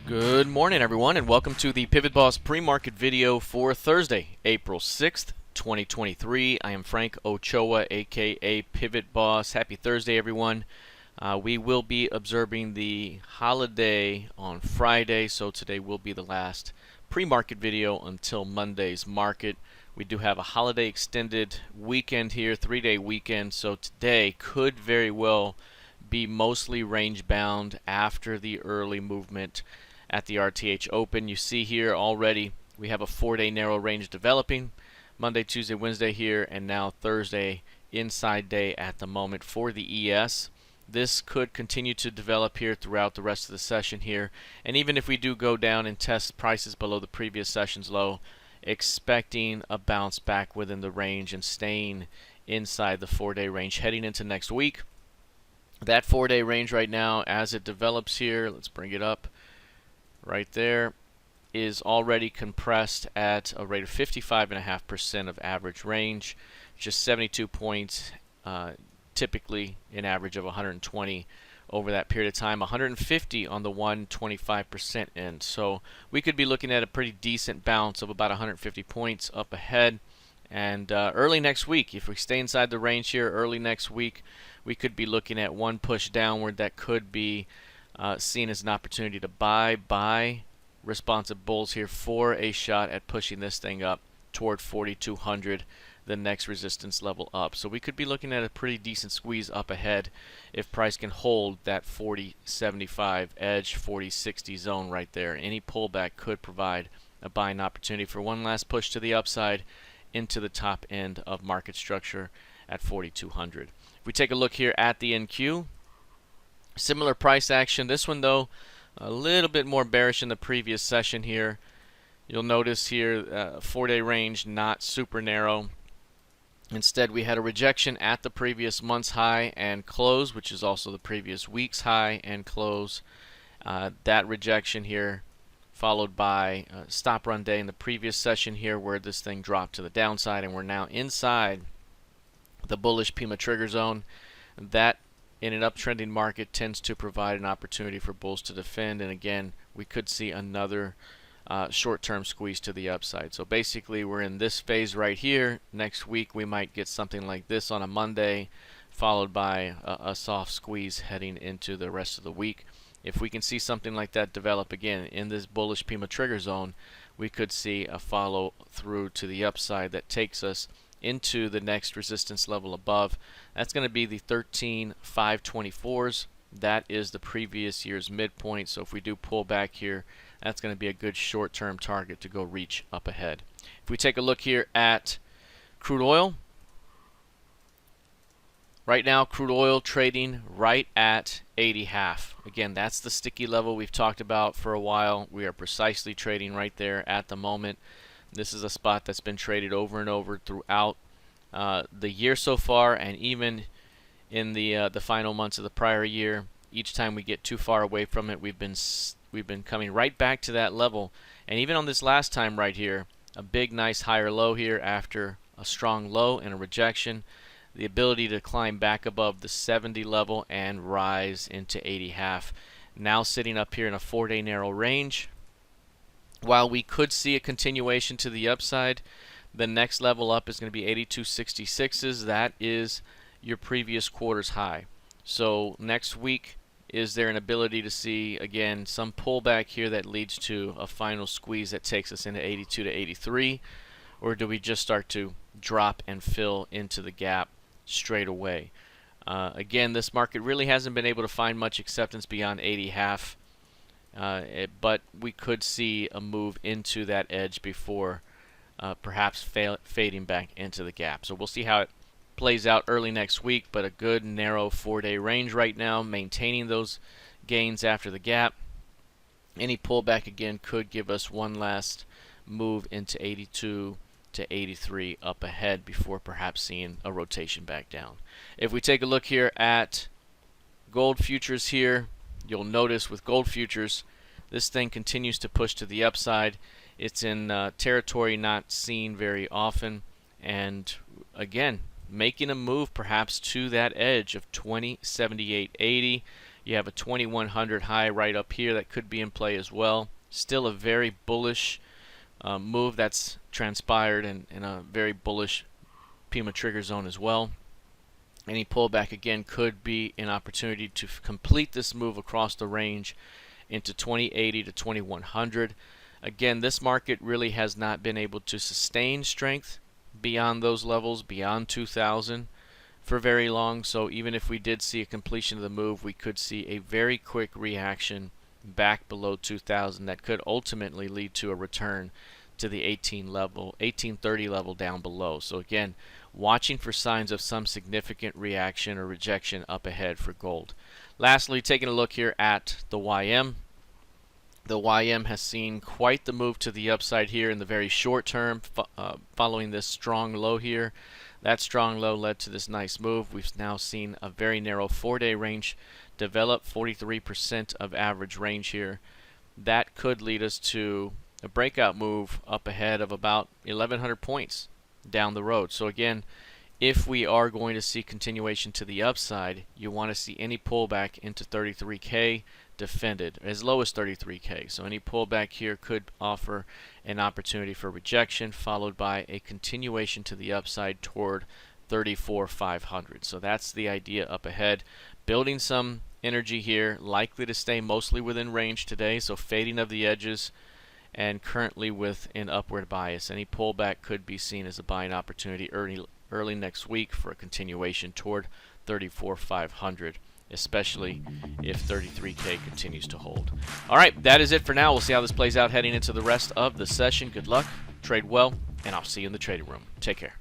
Good morning, everyone, and welcome to the PivotBoss pre-market video for Thursday, April 6th, 2023. I am Frank Ochoa, aka PivotBoss. Happy Thursday, everyone. We will be observing the holiday on Friday, so today will be the last pre-market video until Monday's market. We do have a holiday extended weekend here, 3-day weekend, so today could very well be mostly range bound after the early movement at the RTH Open. You see here already we have a 4-day narrow range developing. Monday, Tuesday, Wednesday here, and now Thursday inside day at the moment for the ES. This could continue to develop here throughout the rest of the session here. And even if we do go down and test prices below the previous session's low, expecting a bounce back within the range and staying inside the 4-day range heading into next week. That 4-day range right now, as it develops here, let's bring it up right there, is already compressed at a rate of 55.5% of average range, just 72 points, typically an average of 120 over that period of time, 150 on the 125% end. So we could be looking at a pretty decent bounce of about 150 points up ahead. And early next week, if we stay inside the range here, early next week, we could be looking at one push downward that could be seen as an opportunity to buy responsive bulls here for a shot at pushing this thing up toward 4,200, the next resistance level up. So we could be looking at a pretty decent squeeze up ahead if price can hold that 40.75 edge, 40.60 zone right there. Any pullback could provide a buying opportunity for one last push to the upside into the top end of market structure at 4,200. If we take a look here at the NQ, similar price action. This one, though, a little bit more bearish in the previous session here. You'll notice here 4-day range not super narrow. Instead, we had a rejection at the previous month's high and close, which is also the previous week's high and close. That rejection here followed by a stop run day in the previous session here where this thing dropped to the downside, and we're now inside the bullish Pima trigger zone. That in an uptrending market tends to provide an opportunity for bulls to defend, and again we could see another short-term squeeze to the upside. So basically we're in this phase right here. Next week we might get something like this on a Monday, followed by a soft squeeze heading into the rest of the week. If we can see something like that develop again in this bullish Pima trigger zone, we could see a follow through to the upside that takes us into the next resistance level above. That's going to be the 13,524s. That is the previous year's midpoint. So if we do pull back here, that's going to be a good short-term target to go reach up ahead. If we take a look here at crude oil, right now crude oil trading right at 80.5. Again, that's the sticky level we've talked about for a while. We are precisely trading right there at the moment. This is a spot that's been traded over and over throughout the year so far, and even in the final months of the prior year. Each time we get too far away from it, we've been coming right back to that level. And even on this last time right here, a big nice higher low here after a strong low and a rejection, the ability to climb back above the 70 level and rise into 80.5. Now sitting up here in a 4-day narrow range. While we could see a continuation to the upside, the next level up is going to be 82.66s. That is your previous quarter's high. So next week, is there an ability to see, again, some pullback here that leads to a final squeeze that takes us into 82 to 83? Or do we just start to drop and fill into the gap straight away? Again, this market really hasn't been able to find much acceptance beyond 80.5. But we could see a move into that edge before perhaps fading back into the gap. So we'll see how it plays out early next week, but a good narrow 4-day range right now, maintaining those gains after the gap. Any pullback again could give us one last move into 82 to 83 up ahead before perhaps seeing a rotation back down. If we take a look here at gold futures here, you'll notice with gold futures, this thing continues to push to the upside. It's in territory not seen very often, and again, making a move perhaps to that edge of 2078.80. You have a 2100 high right up here that could be in play as well. Still a very bullish move that's transpired in a very bullish Pima trigger zone as well. Any pullback again could be an opportunity to complete this move across the range into 2080 to 2100. Again, this market really has not been able to sustain strength beyond those levels, beyond 2000 for very long. So even if we did see a completion of the move, we could see a very quick reaction back below 2000 that could ultimately lead to a return to the 1830 level down below. So again, watching for signs of some significant reaction or rejection up ahead for gold. Lastly, taking a look here at the YM. The YM has seen quite the move to the upside here in the very short term, following this strong low here. That strong low led to this nice move. We've now seen a very narrow 4-day range develop, 43% of average range here. That could lead us to a breakout move up ahead of about 1100 points down the road. So again, if we are going to see continuation to the upside, you want to see any pullback into 33K defended, as low as 33K. So any pullback here could offer an opportunity for rejection, followed by a continuation to the upside toward 34,500. So that's the idea up ahead. Building some energy here, likely to stay mostly within range today, so fading of the edges, and currently with an upward bias. Any pullback could be seen as a buying opportunity early next week for a continuation toward 34,500, especially if 33K continues to hold. All right, that is it for now. We'll see how this plays out heading into the rest of the session. Good luck, trade well, and I'll see you in the trading room. Take care.